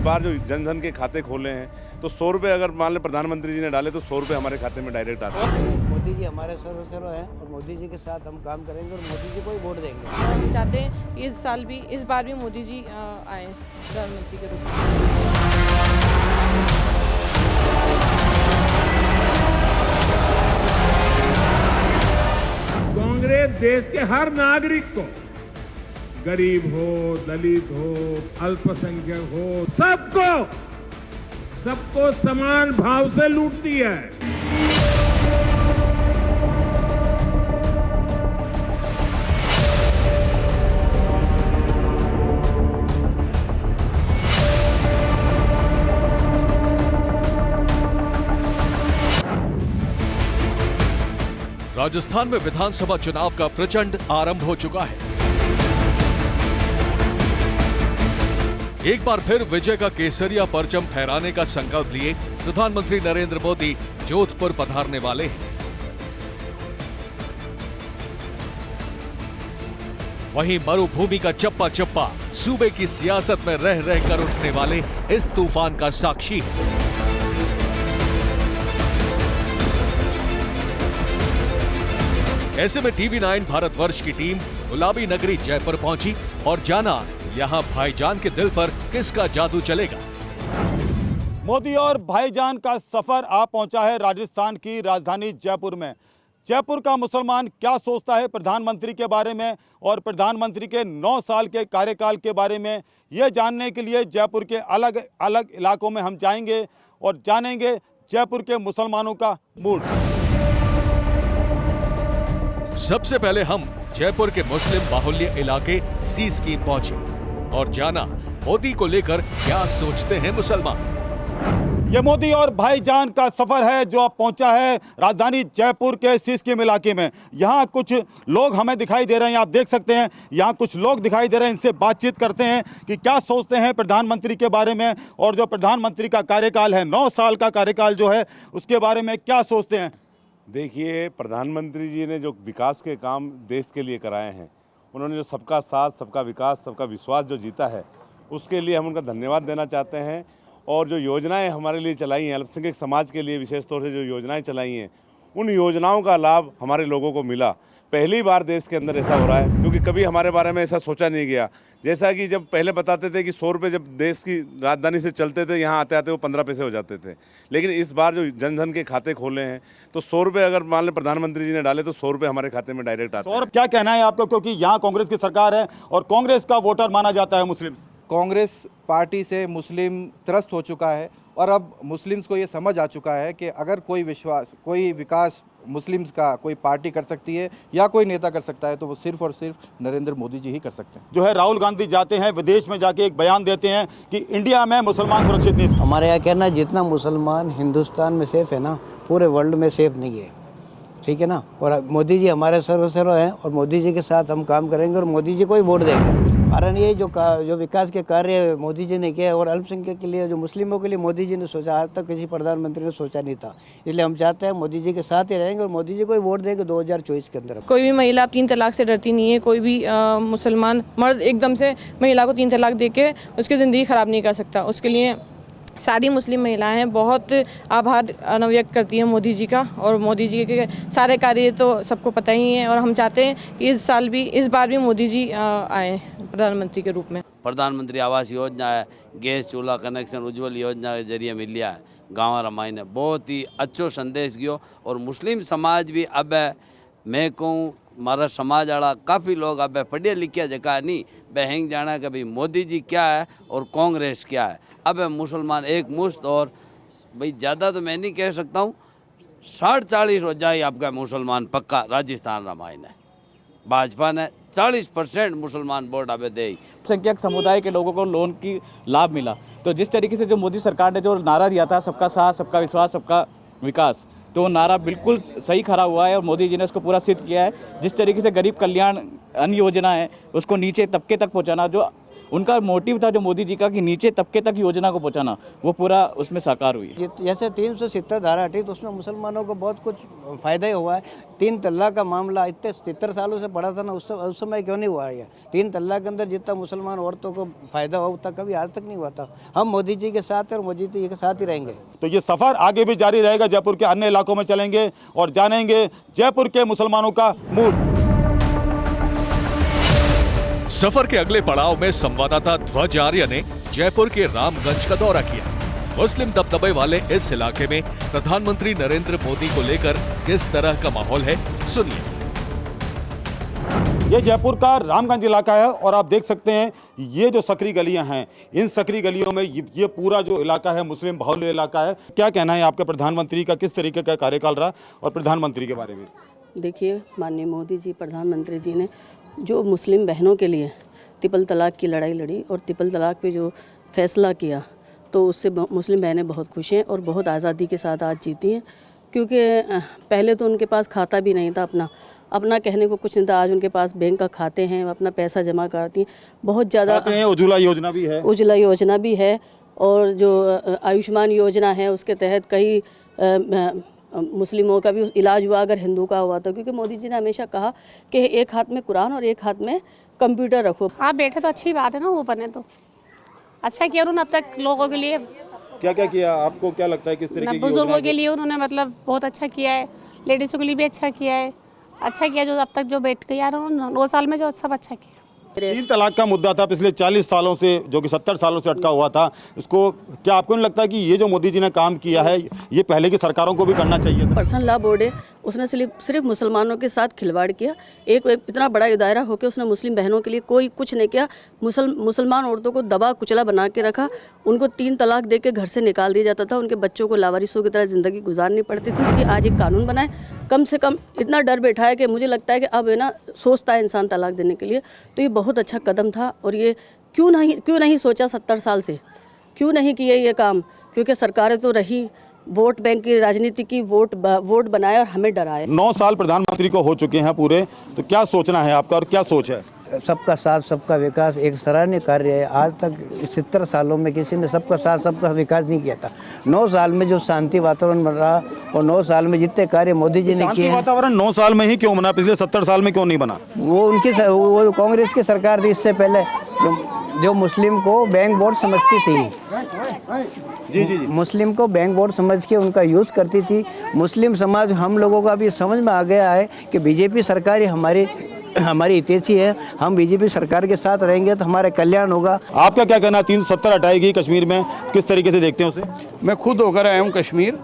बार जो जनधन के खाते खोले हैं तो 100 रुपये अगर मान लें प्रधानमंत्री जी ने डाले तो 100 रुपये हमारे खाते में डायरेक्ट आते हैं। मोदी जी हमारे सर्वसर्व हैं और मोदी जी के साथ हम काम करेंगे और मोदी जी को ही वोट देंगे। हम चाहते हैं इस बार भी मोदी जी आए प्रधानमंत्री के रूप में। कांग्रेस देश के हर नागरिक को, गरीब हो, दलित हो, अल्पसंख्यक हो, सबको समान भाव से लूटती है। राजस्थान में विधानसभा चुनाव का प्रचंड आरंभ हो चुका है। एक बार फिर विजय का केसरिया परचम फहराने का संकल्प लिए प्रधानमंत्री नरेंद्र मोदी जोधपुर पधारने वाले हैं। वहीं मरुभूमि का चप्पा चप्पा सूबे की सियासत में रह रहकर उठने वाले इस तूफान का साक्षी है। ऐसे में टीवी9 भारतवर्ष की टीम गुलाबी नगरी जयपुर पहुंची और जाना यहां भाईजान के दिल पर किसका जादू चलेगा। मोदी और भाईजान का सफर आ पहुंचा है राजस्थान की राजधानी जयपुर में। जयपुर का मुसलमान क्या सोचता है प्रधानमंत्री के बारे में और प्रधानमंत्री के 9 साल के कार्यकाल के बारे में, ये जानने के लिए जयपुर के अलग अलग इलाकों में हम जाएंगे और जानेंगे जयपुर के मुसलमानों का मूड। सबसे पहले हम जयपुर के मुस्लिम बाहुल्य इलाके सी स्कीम पहुंचे और जाना मोदी को लेकर क्या सोचते हैं मुसलमान। ये मोदी और भाईजान का सफर है जो अब पहुंचा है राजधानी जयपुर के सी स्कीम इलाके में। यहाँ कुछ लोग हमें दिखाई दे रहे हैं, आप देख सकते हैं यहाँ कुछ लोग दिखाई दे रहे हैं। इनसे बातचीत करते हैं कि क्या सोचते हैं प्रधानमंत्री के बारे में और जो प्रधानमंत्री का कार्यकाल है 9 साल का कार्यकाल जो है उसके बारे में क्या सोचते हैं। देखिए, प्रधानमंत्री जी ने जो विकास के काम देश के लिए कराए हैं, उन्होंने जो सबका साथ, सबका विकास, सबका विश्वास जो जीता है, उसके लिए हम उनका धन्यवाद देना चाहते हैं। और जो योजनाएं हमारे लिए चलाई हैं, अल्पसंख्यक समाज के लिए विशेष तौर से जो योजनाएं चलाई हैं, उन योजनाओं का लाभ हमारे लोगों को मिला। पहली बार देश के अंदर ऐसा हो रहा है, क्योंकि कभी हमारे बारे में ऐसा सोचा नहीं गया। जैसा कि जब पहले बताते थे कि 100 रुपये जब देश की राजधानी से चलते थे, यहाँ आते आते वो 15 पैसे हो जाते थे। लेकिन इस बार जो जनधन के खाते खोले हैं तो 100 रुपये अगर मान लें प्रधानमंत्री जी ने डाले तो 100 रुपये हमारे खाते में डायरेक्ट आते हैं। और क्या कहना है आपको, क्योंकि यहाँ कांग्रेस की सरकार है और कांग्रेस का वोटर माना जाता है मुस्लिम। कांग्रेस पार्टी से मुस्लिम त्रस्त हो चुका है और अब मुस्लिम्स को ये समझ आ चुका है कि अगर कोई विकास मुस्लिम्स का कोई पार्टी कर सकती है या कोई नेता कर सकता है तो वो सिर्फ और सिर्फ नरेंद्र मोदी जी ही कर सकते हैं। जो है राहुल गांधी जाते हैं विदेश में, जाके एक बयान देते हैं कि इंडिया में मुसलमान सुरक्षित नहीं। हमारे यहाँ कहना है जितना मुसलमान हिंदुस्तान में सेफ है ना, पूरे वर्ल्ड में सेफ नहीं है, ठीक है ना। और मोदी जी हमारे सर्वसर्व हैं और मोदी जी के साथ हम काम करेंगे और मोदी जी को ही वोट देंगे। कारण ये जो विकास के कार्य मोदी जी ने किया और अल्पसंख्यक के लिए, जो मुस्लिमों के लिए मोदी जी ने सोचा, आज तक किसी प्रधानमंत्री ने सोचा नहीं था। इसलिए हम चाहते हैं मोदी जी के साथ ही रहेंगे और मोदी जी को ही वोट देंगे 2024 के अंदर। कोई भी महिला 3 तलाक से डरती नहीं है। कोई भी मुसलमान मर्द एकदम से महिला को 3 तलाक दे के उसकी ज़िंदगी ख़राब नहीं कर सकता। उसके लिए सारी मुस्लिम महिलाएं बहुत आभार व्यक्त करती हैं मोदी जी का, और मोदी जी के सारे कार्य तो सबको पता ही है। और हम चाहते हैं कि इस बार भी मोदी जी आए प्रधानमंत्री के रूप में। प्रधानमंत्री आवास योजना है, गैस चूल्हा कनेक्शन उज्जवल योजना के जरिए मिलिया है। गाँव रमाई ने बहुत ही अच्छो संदेश दियो और मुस्लिम समाज भी अब मैं कहूँ मारा समाज वाला काफ़ी लोग अब पढ़े लिखे जगह नहीं बहंग जाना कि भाई मोदी जी क्या है और कांग्रेस क्या है। अब मुसलमान एक मुश्त, और भाई ज़्यादा तो मैं नहीं कह सकता हूँ, 60-40 हो जाए आपका मुसलमान पक्का। राजस्थान रामायण है, भाजपा ने 40% मुसलमान वोट अब दे। संख्यक समुदाय के लोगों को लोन की लाभ मिला। तो जिस तरीके से जो मोदी सरकार ने जो नारा दिया था, सबका साथ, सबका विश्वास, सबका विकास, तो नारा बिल्कुल सही खरा हुआ है और मोदी जी ने उसको पूरा सिद्ध किया है। जिस तरीके से गरीब कल्याण अन्न योजना है उसको नीचे तबके तक पहुंचाना, जो उनका मोटिव था जो मोदी जी का कि नीचे तबके तक योजना को पहुंचाना, वो पूरा उसमें साकार हुई है। जैसे 370 धारा हटी तो उसमें मुसलमानों को बहुत कुछ फ़ायदा ही हुआ है। 3 तलाक का मामला इतने 70 सालों से पड़ा था ना, उस समय क्यों नहीं हुआ है? 3 तलाक के अंदर जितना मुसलमान औरतों को फ़ायदा हुआ उतना कभी आज तक नहीं हुआ था। हम मोदी जी के साथ हैं और मोदी जी के साथ ही रहेंगे। तो ये सफ़र आगे भी जारी रहेगा, जयपुर के अन्य इलाकों में चलेंगे और जानेंगे जयपुर के मुसलमानों का मूड। सफर के अगले पड़ाव में संवाददाता ध्वज आर्य ने जयपुर के रामगंज का दौरा किया। मुस्लिम दबदबे वाले इस इलाके में प्रधानमंत्री नरेंद्र मोदी को लेकर किस तरह का माहौल है, सुनिए। ये जयपुर का रामगंज इलाका है और आप देख सकते हैं ये जो सकरी गलियां हैं, इन सकरी गलियों में ये पूरा जो इलाका है मुस्लिम बाहुल्य इलाका है। क्या कहना है आपके प्रधानमंत्री का, किस तरीके का कार्यकाल रहा और प्रधानमंत्री के बारे में? देखिए, माननीय मोदी जी, प्रधानमंत्री जी ने जो मुस्लिम बहनों के लिए ट्रिपल तलाक की लड़ाई लड़ी और ट्रिपल तलाक पे जो फैसला किया, तो उससे मुस्लिम बहनें बहुत खुश हैं और बहुत आज़ादी के साथ आज जीती हैं। क्योंकि पहले तो उनके पास खाता भी नहीं था, अपना कहने को कुछ नहीं था। आज उनके पास बैंक का खाते हैं, अपना पैसा जमा करती हैं। बहुत ज़्यादा उज्ज्वला योजना भी है, उज्ज्वला योजना भी है और जो आयुष्मान योजना है उसके तहत कई मुस्लिमों का भी इलाज हुआ अगर हिंदू का हुआ तो। क्योंकि मोदी जी ने हमेशा कहा कि एक हाथ में कुरान और एक हाथ में कंप्यूटर रखो। हाँ बेटे, तो अच्छी बात है ना, वो बने तो अच्छा किया उन्होंने अब तक लोगों के लिए। क्या क्या किया, आपको क्या लगता है, किस तरीके की बुजुर्गों के लिए उन्होंने मतलब बहुत अच्छा किया है, लेडीज़ों के लिए भी अच्छा किया है। अच्छा किया जो अब तक जो बैठ गया उन्होंने 2 साल में जो सब अच्छा किया। 3 तलाक का मुद्दा था पिछले 40 सालों से, जो कि 70 सालों से अटका हुआ था। इसको क्या आपको नहीं लगता कि ये जो मोदी जी ने काम किया है ये पहले की सरकारों को भी करना चाहिए था? पर्सनल लॉ बोर्ड है, उसने सिर्फ मुसलमानों के साथ खिलवाड़ किया। एक इतना बड़ा दायरा होकर उसने मुस्लिम बहनों के लिए कोई कुछ नहीं किया। मुसलमान औरतों को दबा कुचला बना के रखा, उनको 3 तलाक दे के घर से निकाल दिया जाता था, उनके बच्चों को लावारिसों की तरह ज़िंदगी गुजारनी पड़ती थी। कि आज एक कानून बनाए, कम से कम इतना डर बैठा है कि मुझे लगता है कि अब है ना सोचता है इंसान तलाक देने के लिए। तो ये बहुत अच्छा कदम था और ये क्यों नहीं सोचा 70 साल से, क्यों नहीं किए ये काम? क्योंकि सरकारें तो रही वोट बैंक की राजनीति की, वोट बनाए और हमें डराए। 9 साल प्रधानमंत्री को हो चुके हैं पूरे, तो क्या सोचना है आपका और क्या सोच है? सबका साथ सबका विकास एक सराहनीय कार्य है। आज तक 70 सालों में किसी ने सबका साथ सबका विकास नहीं किया था। 9 साल में जो शांति वातावरण बन रहा और 9 साल में जितने कार्य मोदी जी ने किए, वातावरण 9 साल में ही क्यों बना, पिछले 70 साल में क्यों नहीं बना? वो कांग्रेस की सरकार थी। इससे पहले जो मुस्लिम को बैंक वोट समझती थी, जी मुस्लिम को बैंक वोट समझ के उनका यूज़ करती थी। मुस्लिम समाज, हम लोगों का भी समझ में आ गया है कि बीजेपी सरकार ही हमारी हितैषी है। हम बीजेपी सरकार के साथ रहेंगे तो हमारा कल्याण होगा। आपका क्या कहना, 370 हटाएगी कश्मीर में, किस तरीके से देखते हैं उसे? मैं खुद होकर आया हूँ कश्मीर।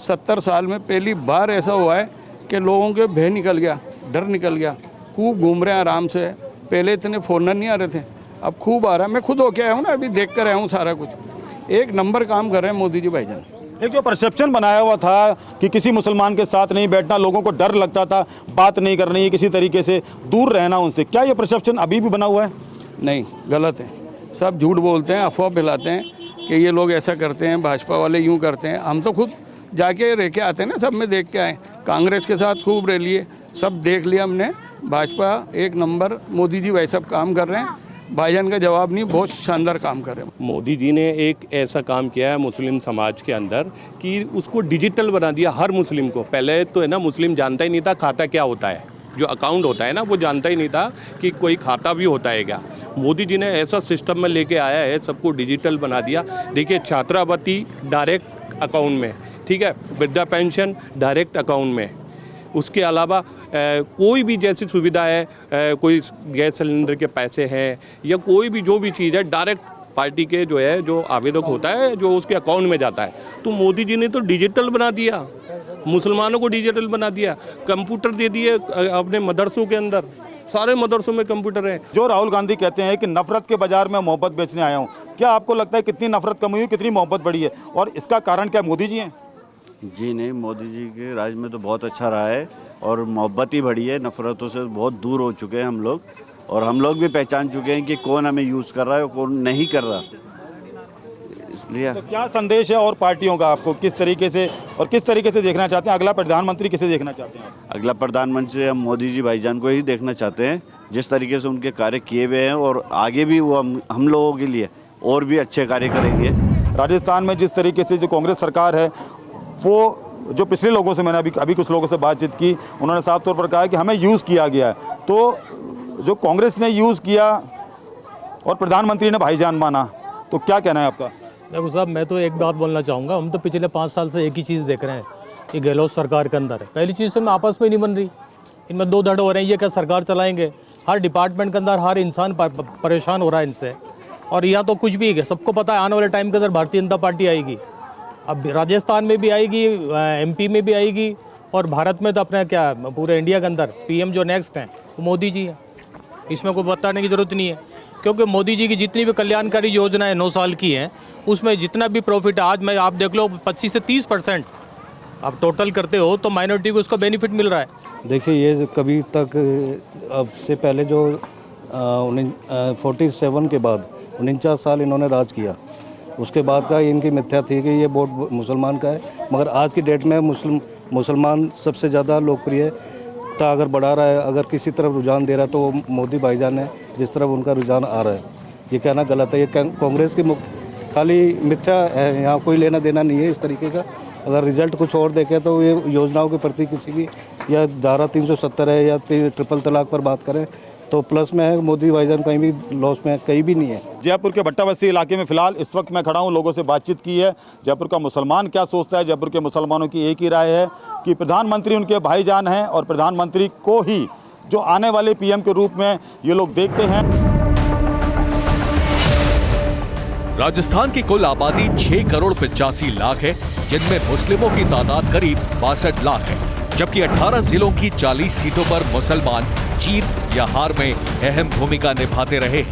70 साल में पहली बार ऐसा हुआ है कि लोगों के भय निकल गया, डर निकल गया, खूब घूम रहे हैं आराम से। पहले इतने फॉरनर नहीं आ रहे थे, अब खूब आ रहा है। मैं खुद होके आया हूँ ना, अभी देख कर आया हूँ सारा कुछ। एक नंबर काम कर रहे हैं मोदी जी भाईजान। एक जो परसेप्शन बनाया हुआ था कि किसी मुसलमान के साथ नहीं बैठना, लोगों को डर लगता था, बात नहीं करनी है, किसी तरीके से दूर रहना उनसे, क्या ये परसेप्शन अभी भी बना हुआ है? नहीं, गलत है। सब झूठ बोलते हैं, अफवाह फैलाते हैं कि ये लोग ऐसा करते हैं, भाजपा वाले यूँ करते हैं। हम तो खुद जाके रह के आते हैं ना, सब में देख के आए। कांग्रेस के साथ खूब रह लिए, सब देख लिया हमने। भाजपा एक नंबर, मोदी जी वैसा काम कर रहे हैं। भाईजान का जवाब नहीं, बहुत शानदार काम कर रहे हैं। मोदी जी ने एक ऐसा काम किया है मुस्लिम समाज के अंदर कि उसको डिजिटल बना दिया हर मुस्लिम को। पहले तो है ना मुस्लिम जानता ही नहीं था खाता क्या होता है, जो अकाउंट होता है ना वो जानता ही नहीं था कि कोई खाता भी होता है क्या। मोदी जी ने ऐसा सिस्टम में लेके आया है, सबको डिजिटल बना दिया। देखिए, छात्रावृत्ति डायरेक्ट अकाउंट में, ठीक है, वृद्धा पेंशन डायरेक्ट अकाउंट में। उसके अलावा कोई भी जैसी सुविधा है, कोई गैस सिलेंडर के पैसे हैं या कोई भी जो भी चीज़ है, डायरेक्ट पार्टी के जो आवेदक होता है जो उसके अकाउंट में जाता है। तो मोदी जी ने तो डिजिटल बना दिया, मुसलमानों को डिजिटल बना दिया। कंप्यूटर दे दिए अपने मदरसों के अंदर, सारे मदरसों में कंप्यूटर है। जो राहुल गांधी कहते हैं कि नफरत के बाजार में मोहब्बत बेचने आया हूँ, क्या आपको लगता है कितनी नफरत कम हुई, कितनी मोहब्बत बढ़ी है और इसका कारण क्या मोदी जी हैं? जी नहीं, मोदी जी के राज में तो बहुत अच्छा रहा है और मोहब्बत ही बढ़ी है। नफ़रतों से बहुत दूर हो चुके हैं हम लोग और हम लोग भी पहचान चुके हैं कि कौन हमें यूज़ कर रहा है और कौन नहीं कर रहा। लिया। तो क्या संदेश है और पार्टियों का आपको, किस तरीके से और किस तरीके से देखना चाहते हैं? अगला प्रधानमंत्री किसे देखना चाहते हैं? अगला प्रधानमंत्री हम मोदी जी भाईजान को ही देखना चाहते हैं, जिस तरीके से उनके कार्य किए हुए हैं और आगे भी वो हम लोगों के लिए और भी अच्छे कार्य करेंगे। राजस्थान में जिस तरीके से जो कांग्रेस सरकार है, वो जो पिछले लोगों से मैंने अभी कुछ लोगों से बातचीत की, उन्होंने साफ तौर पर कहा कि हमें यूज़ किया गया है। तो जो कांग्रेस ने यूज़ किया और प्रधानमंत्री ने भाईजान माना, तो क्या कहना है आपका? देखो साहब, मैं तो एक बात बोलना चाहूँगा, हम तो पिछले 5 साल से एक ही चीज़ देख रहे हैं कि गहलोत सरकार के अंदर है। पहली चीज़ तो आपस में नहीं बन रही, इनमें 2 धड़ हो रहे हैं। ये क्या सरकार चलाएंगे? हर डिपार्टमेंट के अंदर हर इंसान परेशान हो रहा है इनसे। और यहाँ तो कुछ भी है, सबको पता है आने वाले टाइम के अंदर भारतीय जनता पार्टी आएगी। अब राजस्थान में भी आएगी, MP में भी आएगी, और भारत में तो अपने क्या पूरे इंडिया के अंदर PM जो नेक्स्ट हैं वो मोदी जी हैं। इसमें कोई बताने की ज़रूरत नहीं है, क्योंकि मोदी जी की जितनी भी कल्याणकारी योजनाएं 9 साल की हैं, उसमें जितना भी प्रॉफिट है, आज मैं आप देख लो 25 से 30% आप टोटल करते हो तो माइनॉरिटी को उसका बेनिफिट मिल रहा है। देखिए, ये कभी तक अब से पहले जो 47 के बाद 49 साल इन्होंने राज किया, उसके बाद का इनकी मिथ्या थी कि ये वोट मुसलमान का है, मगर आज की डेट में मुसलमान सबसे ज़्यादा लोकप्रिय था। अगर बढ़ा रहा है, अगर किसी तरफ रुझान दे रहा है तो वो मोदी भाईजान है, जिस तरफ उनका रुझान आ रहा है। ये कहना गलत है, ये कांग्रेस की खाली मिथ्या है, यहाँ कोई लेना देना नहीं है इस तरीके का। अगर रिजल्ट कुछ और देखें तो ये योजनाओं के प्रति किसी की, या धारा 370 है या ट्रिपल तलाक पर बात करें तो प्लस में है। मोदी भाईजान कहीं भी लॉस में कहीं भी नहीं है। जयपुर के भट्टा बस्ती इलाके में फिलहाल इस वक्त मैं खड़ा हूँ, लोगों से बातचीत की है। जयपुर का मुसलमान क्या सोचता है? जयपुर के मुसलमानों की एक ही राय है कि प्रधानमंत्री उनके भाईजान हैं और प्रधानमंत्री को ही जो आने वाले PM के रूप में ये लोग देखते हैं। राजस्थान की कुल आबादी 6 करोड़ 85 लाख है, जिनमें मुस्लिमों की तादाद करीब 62 लाख है, जबकि 18 जिलों की 40 सीटों पर मुसलमान जीत या हार में अहम भूमिका निभाते रहे।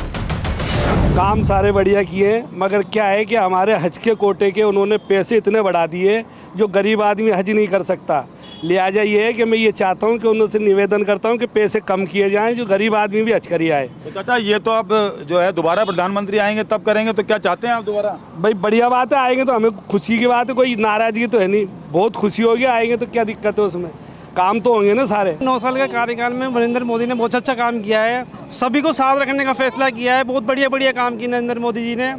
काम सारे बढ़िया किए, मगर क्या है कि हमारे हज के कोटे के उन्होंने पैसे इतने बढ़ा दिए जो गरीब आदमी हज नहीं कर सकता। लिहाजा ये है कि मैं ये चाहता हूँ कि उनसे निवेदन करता हूँ कि पैसे कम किए जाएं, जो गरीब आदमी भी हज करिए आए। तो चाचा, ये तो अब जो है दोबारा प्रधानमंत्री आएंगे तब करेंगे, तो क्या चाहते हैं आप दोबारा? भाई बढ़िया बात है, आएंगे तो हमें खुशी की बात है, कोई नाराजगी तो है नहीं, बहुत खुशी होगी। आएंगे तो क्या दिक्कत है उसमें, काम तो होंगे ना सारे। 9 साल के कार्यकाल में नरेंद्र मोदी ने बहुत अच्छा काम किया है, सभी को साथ रखने का फैसला किया है, बहुत बढ़िया काम किया नरेंद्र मोदी जी ने।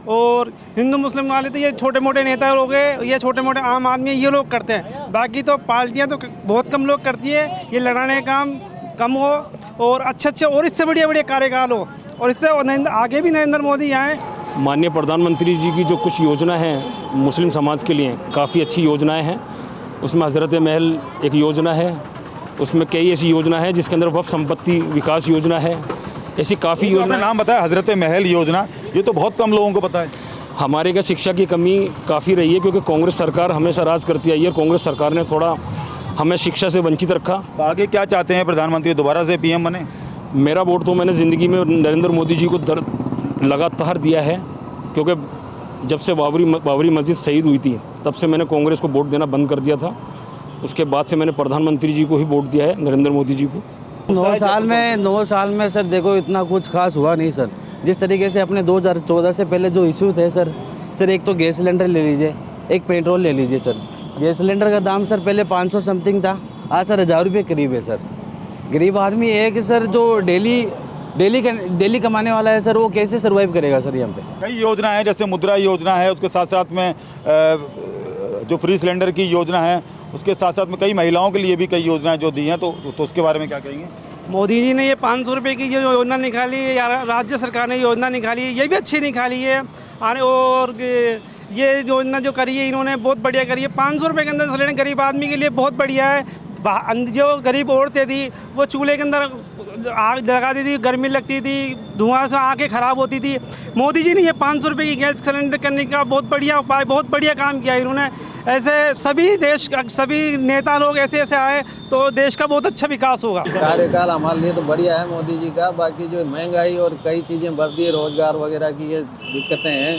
और हिंदू मुस्लिम वाले तो ये छोटे मोटे नेता लोग हैं, ये छोटे मोटे आम आदमी ये लोग करते हैं, बाकी तो पार्टियां तो बहुत कम लोग करती है। ये लड़ाने का काम कम हो और अच्छे और इससे बढ़िया कार्यकाल हो, और इससे आगे भी नरेंद्र मोदी आए। माननीय प्रधानमंत्री जी की जो कुछ योजना है मुस्लिम समाज के लिए काफ़ी अच्छी योजनाएं हैं। उसमें हज़रत महल एक योजना है, उसमें कई ऐसी योजना है जिसके अंदर वक्फ संपत्ति विकास योजना है, ऐसी काफ़ी योजना। नाम बताया हज़रत महल योजना, ये तो बहुत कम लोगों को पता है। हमारे का शिक्षा की कमी काफ़ी रही है, क्योंकि कांग्रेस सरकार हमेशा राज करती आई है। कांग्रेस सरकार ने थोड़ा हमें शिक्षा से वंचित रखा। तो आगे क्या चाहते हैं? प्रधानमंत्री दोबारा से PM बने? मेरा वोट तो मैंने ज़िंदगी में नरेंद्र मोदी जी को लगातार दिया है, क्योंकि जब से बाबरी मस्जिद शहीद हुई थी तब से मैंने कांग्रेस को वोट देना बंद कर दिया था। उसके बाद से मैंने प्रधानमंत्री जी को ही वोट दिया है, नरेंद्र मोदी जी को। 9 साल में सर देखो इतना कुछ खास हुआ नहीं सर। जिस तरीके से अपने 2014 से पहले जो इशू थे सर एक तो गैस सिलेंडर ले लीजिए, एक पेट्रोल ले लीजिए सर। गैस सिलेंडर का दाम सर पहले 500 समथिंग था, आज सर 1000 रुपये करीब है सर। गरीब आदमी है कि सर जो डेली कमाने वाला है सर, वो कैसे सर्वाइव करेगा सर यहाँ पे? कई योजना है, जैसे मुद्रा योजना है, उसके साथ साथ में जो फ्री सिलेंडर की योजना है, उसके साथ साथ में कई महिलाओं के लिए भी कई योजनाएं जो दी हैं, तो उसके बारे में क्या कहेंगे? मोदी जी ने ये 500 रुपये की जो योजना निकाली है, या राज्य सरकार ने योजना निकाली है, ये भी अच्छी निकाली है। और ये योजना जो करी है इन्होंने बहुत बढ़िया करी है। 500 रुपये के अंदर सिलेंडर गरीब आदमी के लिए बहुत बढ़िया है। जो गरीब औरतें थी वो चूल्हे के अंदर आग लगाती थी, गर्मी लगती थी, धुआं से आँखें ख़राब होती थी। मोदी जी ने ये 500 रुपये की गैस सिलेंडर करने का बहुत बढ़िया उपाय, बहुत बढ़िया काम किया इन्होंने। ऐसे सभी नेता लोग ऐसे आए तो देश का बहुत अच्छा विकास होगा। कार्यकाल हमारे लिए तो बढ़िया है मोदी जी का। बाकी जो महंगाई और कई चीज़ें बढ़ती है, रोजगार वगैरह की ये दिक्कतें हैं,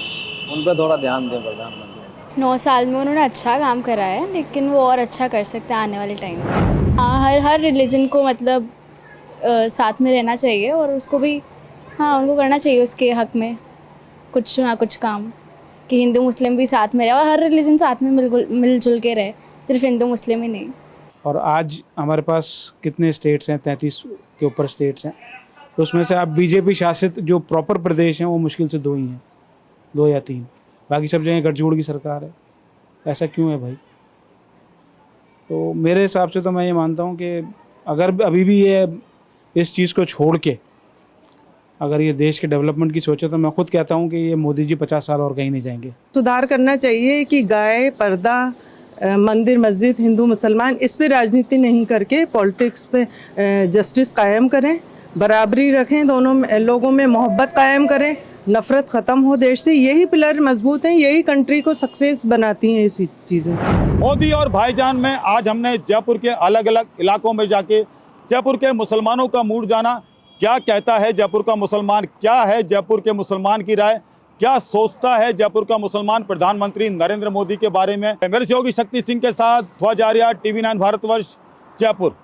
उन पर थोड़ा ध्यान दें प्रधानमंत्री। 9 साल में उन्होंने अच्छा काम करा है, लेकिन वो और अच्छा कर सकते हैं आने वाले टाइम में। हाँ, हर रिलीजन को मतलब साथ में रहना चाहिए, और उसको भी उनको करना चाहिए उसके हक में कुछ ना कुछ काम। कि हिंदू मुस्लिम भी साथ में रहे और हर रिलीजन साथ में मिलजुल के रहे, सिर्फ हिंदू मुस्लिम ही नहीं। और आज हमारे पास कितने स्टेट्स हैं, 33 के ऊपर स्टेट्स हैं, तो उसमें से आप बीजेपी शासित जो प्रॉपर प्रदेश हैं वो मुश्किल से 2 ही हैं, 2 या 3, बाकी सब जगह गठजोड़ की सरकार है। ऐसा क्यों है भाई? तो मेरे हिसाब से तो मैं ये मानता हूँ कि अगर अभी भी ये इस चीज़ को छोड़ के अगर ये देश के डेवलपमेंट की सोचे तो मैं खुद कहता हूँ कि ये मोदी जी 50 साल और कहीं नहीं जाएंगे। सुधार करना चाहिए कि गाय, पर्दा, मंदिर, मस्जिद, हिंदू मुसलमान, इस पे राजनीति नहीं करके पॉलिटिक्स पे जस्टिस कायम करें, बराबरी रखें, दोनों लोगों में मोहब्बत कायम करें, नफ़रत ख़त्म हो देश से। यही पिलर मजबूत हैं, यही कंट्री को सक्सेस बनाती हैं ये चीज़ें। मोदी और भाईजान में आज हमने जयपुर के अलग अलग इलाकों में जाके जयपुर के मुसलमानों का मूड जाना। क्या कहता है जयपुर का मुसलमान, क्या है जयपुर के मुसलमान की राय, क्या सोचता है जयपुर का मुसलमान प्रधानमंत्री नरेंद्र मोदी के बारे में। मेरे सहयोगी शक्ति सिंह के साथ ध्वज आर्या, TV9 भारतवर्ष, जयपुर।